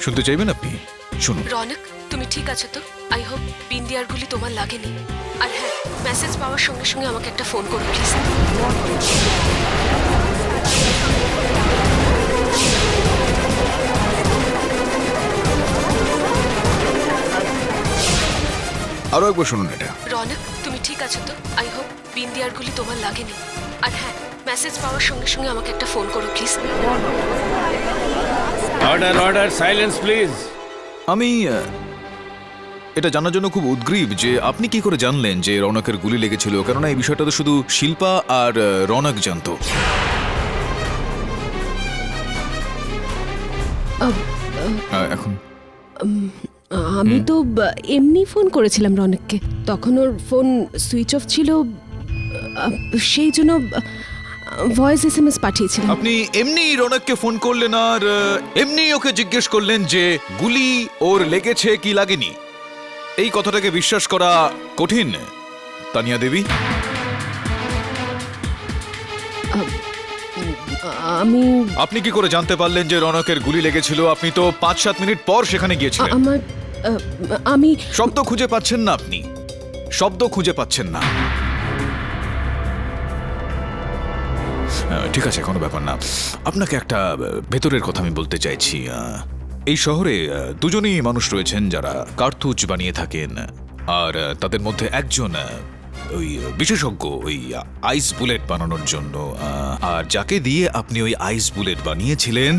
শুনতে চাইবেন আপনি? শুনুন। রনক, তুমি ঠিক আছো তো? আই হোপ বিন্দিয়ার গুলি তোমার লাগেনি। আর হ্যাঁ, মেসেজ পাওয়ার সঙ্গে সঙ্গে আমাকে একটা ফোন করো প্লিজ। আরো একবার শুনুন এটা। রনক, তুমি ঠিক আছো তো? আই হোপ বিন্দিয়ার গুলি তোমার লাগেনি। আর হ্যাঁ, মেসেজ পাওয়ার সঙ্গে সঙ্গে আমাকে একটা ফোন করো please. Order order, silence please. আমি এটা জানার জন্য খুব উদ্গ্রীব যে আপনি কি করে জানলেন যে রৌনকের গুলি লেগেছিল, কেননা এই বিষয়টা তো শুধু শিল্পা আর রৌনক জানতো। এখন আমি তো এমনি ফোন করেছিলাম রনককে, তখন ওর ফোন সুইচ অফ ছিল, সেই জন্য ভয়েস SMS পাঠিয়েছিলাম। আপনি এমনি রৌনককে ফোন করলেন আর এমনি ওকে জিজ্ঞেস করলেন যে গুলি ওর লেগেছে কি লাগেনি। এই কথাটাকে বিশ্বাস করা কঠিন তানিয়া দেবী। আপনি কি করে জানতে পারলেন যে রৌনকের গুলি লেগেছিল? আপনি তো 5-7 মিনিট পর সেখানে গিয়েছিলেন। আমি শব্দ খুঁজে পাচ্ছেন না, আপনি শব্দ খুঁজে পাচ্ছেন না। ঠিক আছে, কোনো ব্যাপার না। আপনাকে একটা ভেতরের কথা আমি বলতে চাইছি। এই শহরে দুজনই মানুষ রয়েছেন যারা কার্তুজ বানিয়ে থাকেন, আর তাদের মধ্যে একজন ওই বিশেষজ্ঞ ওই আইস বুলেট বানানোর জন্য। আর যাকে দিয়ে আপনি ওই আইস বুলেট বানিয়েছিলেন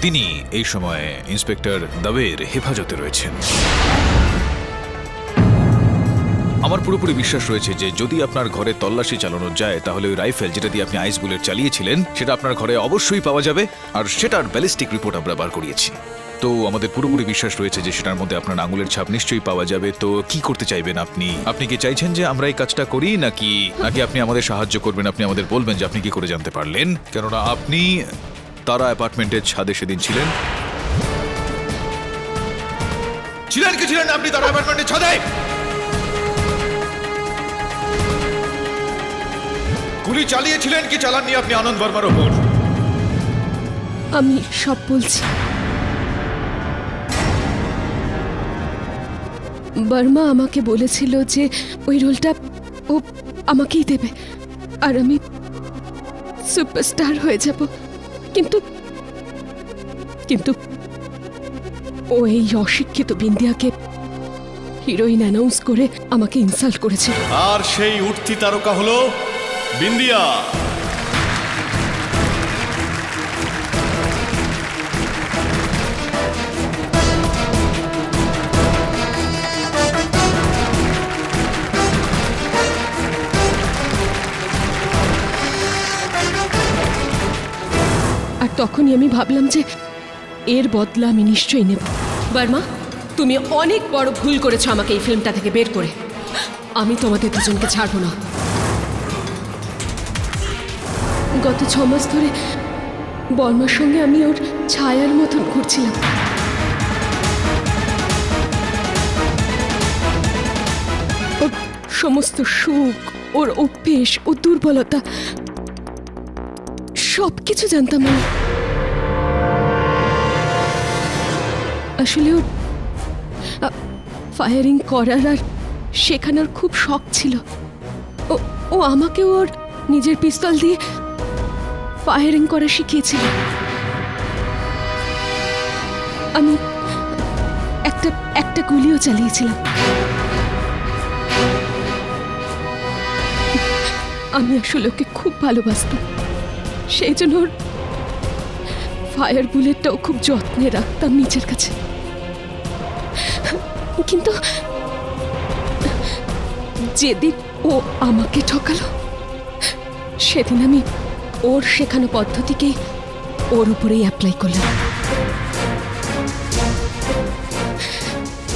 তিনি এই সময় ইন্সপেক্টর দাবের হেফাজতে রয়েছেন। আমার পুরোপুরি বিশ্বাস রয়েছে যে যদি আপনার ঘরে তল্লাশি চালানো যায় তাহলে ওই রাইফেল যেটা দিয়ে আপনি আইস বুলেট চালিয়েছিলেন সেটা আপনার ঘরে অবশ্যই পাওয়া যাবে, আর সেটার ব্যালিস্টিক রিপোর্ট আমরা বার করিয়েছি। তো আমাদের পুরোপুরি বিশ্বাস রয়েছে যে সেটার মধ্যে আপনার আঙুলের ছাপ নিশ্চয়ই পাওয়া যাবে। তো কি করতে চাইবেন আপনি? আপনি কি চাইছেন যে আমরা এই কাজটা করি, নাকি নাকি আপনি আমাদের সাহায্য করবেন? আপনি আমাদের বলবেন যে আপনি কি করে জানতে পারলেন, কেননা আপনি তারা অ্যাপার্টমেন্টের ছাদে সেদিন ছিলেন। ছিলেন কি ছিলেন আপনি তারা অ্যাপার্টমেন্টের ছাদে? গুলি চালিয়েছিলেন কি চালাননি আপনি আনন্দ বর্মার ওপর? আমি সব বলছি। বর্মা আমাকে বলেছিল যে ওই রোলটা ও আমাকেই দেবে আর আমি সুপারস্টার হয়ে যাব, কিন্তু কিন্তু ও এই অশিক্ষিত বিন্দিয়াকে হিরোইন অ্যানাউন্স করে আমাকে ইনসাল্ট করেছিল। আর সেই উঠতি তারকা হলো বিন্দিয়া। আর তখনই আমি ভাবলাম যে এর বদলা আমি নিশ্চয়ই নেব। বর্মা, তুমি অনেক বড় ভুল করেছো আমাকে এই ফিল্মটা থেকে বের করে। আমি তোমাদের দুজনকে ছাড়বো না। গত 6 মাস ধরে বর্মার সঙ্গে আমি ওর ছায়ার মতন ঘুরছিলাম। ওর সমস্ত সুখ, ওর অভ্যেস, ওর দুর্বলতা সব কিছু জানতাম আমি। আসলে ওর ফায়ারিং করার আর শেখানোর খুব শখ ছিল। ও আমাকে ওর নিজের পিস্তল দিয়ে ফায়ারিং করা শিখিয়েছিল। আমি একটা গুলিও চালিয়েছিলাম। আমি আসলে ওকে খুব ভালোবাসতাম, সেই জন্য ওর ফায়ার বুলেটটাও খুব যত্নে রাখতাম নিজের কাছে। কিন্তু যেদিন ও আমাকে ঠকালো, সেদিন আমি ওর শেখানো পদ্ধতিকে ওর উপরেই অ্যাপ্লাই করলাম।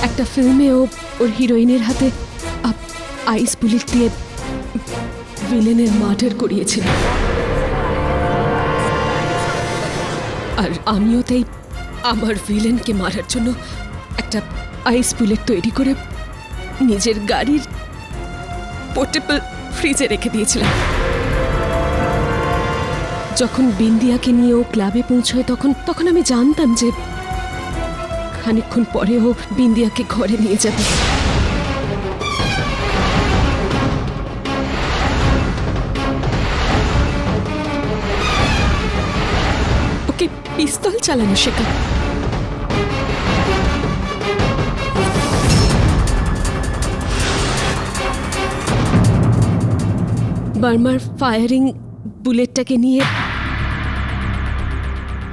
একটা ফিল্মে ওর হিরোইনের হাতে আইস বুলেট দিয়ে ভিলেনের মার্ডার করিয়েছিল, আর আমিও তাই আমার ভিলেনকে মারার জন্য একটা আইস বুলেট তৈরি করে নিজের গাড়ির পোর্টেবল ফ্রিজে রেখে দিয়েছিলাম। যখন বিন্দিয়াকে নিয়ে ও ক্লাবে পৌঁছয় তখন আমি জানতাম যে খানিকক্ষণ পরে ও বিন্দিয়াকে ঘরে নিয়ে যাবে। ওকে পিস্তল চালানো শেখা। বার্মার ফায়ারিং বুলেটটাকে নিয়ে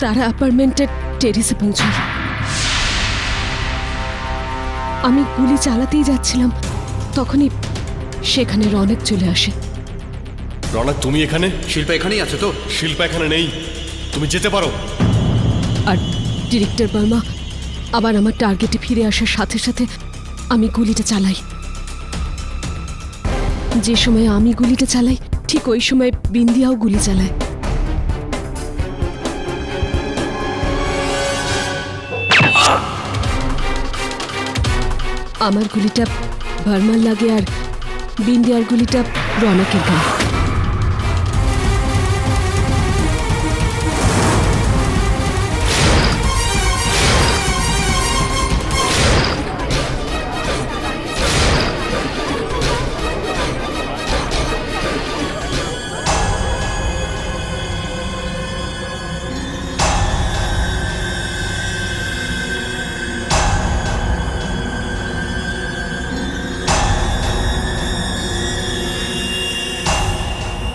তারা অ্যাপার্টমেন্টের টেরিসে পৌঁছায়। আমি গুলি চালাতেই যাচ্ছিলাম, তখনই সেখানে রনক চলে আসে। রনক, তুমি এখানে? শিল্পা এখানেই আছে তো? শিল্পা এখানে নেই, তুমি যেতে পারো। আর ডিরেক্টর বার্মা আবার আমার টার্গেটে ফিরে আসার সাথে সাথে আমি গুলিটা চালাই। যে সময় আমি গুলিটা চালাই, ঠিক ওই সময় বিন্দিয়াও গুলি চালায়। আমার গুলিটা ভার্মার লাগে আর বিন্দিয়ার গুলিটা রনকের গায়ে।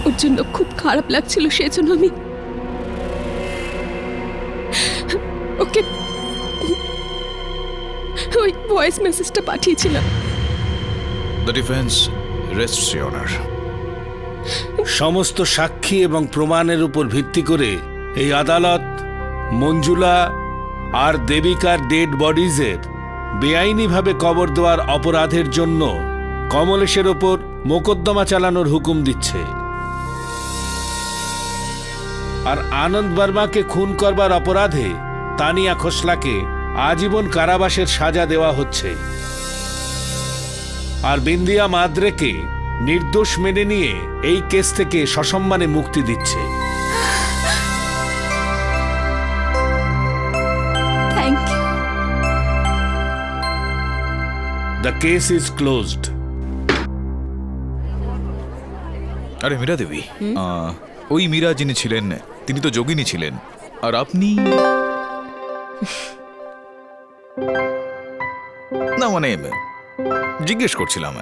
ওর জন্য খুব খারাপ লাগছিল, সেজন্য আমি ওকে ওই ভয়েস মেসেজটা পাঠিয়েছিলাম। The defence রেস্টস your honour. সমস্ত সাক্ষী এবং প্রমাণের উপর ভিত্তি করে এই আদালত মঞ্জুলা আর দেবিকার ডেড বডিজের বেআইনিভাবে কবর দেওয়ার অপরাধের জন্য কমলেশের ওপর মোকদ্দমা চালানোর হুকুম দিচ্ছে। আর আনন্দ বর্মাকে খুন করবার অপরাধে তানিয়া খোসলাকে আজীবন কারাবাসের সাজা দেওয়া হচ্ছে, আর বিন্দিয়া মাদ্রেকে নির্দোষ মেনে নিয়ে এই কেস থেকে সসম্মানে মুক্তি দিচ্ছে। Thank you. The case is closed. আরে মীরা দেবী, ওই মীরা যিনি ছিলেন তিনি তো যোগিনী ছিলেন, আর আপনি না মানে জিজ্ঞেস করছিলাম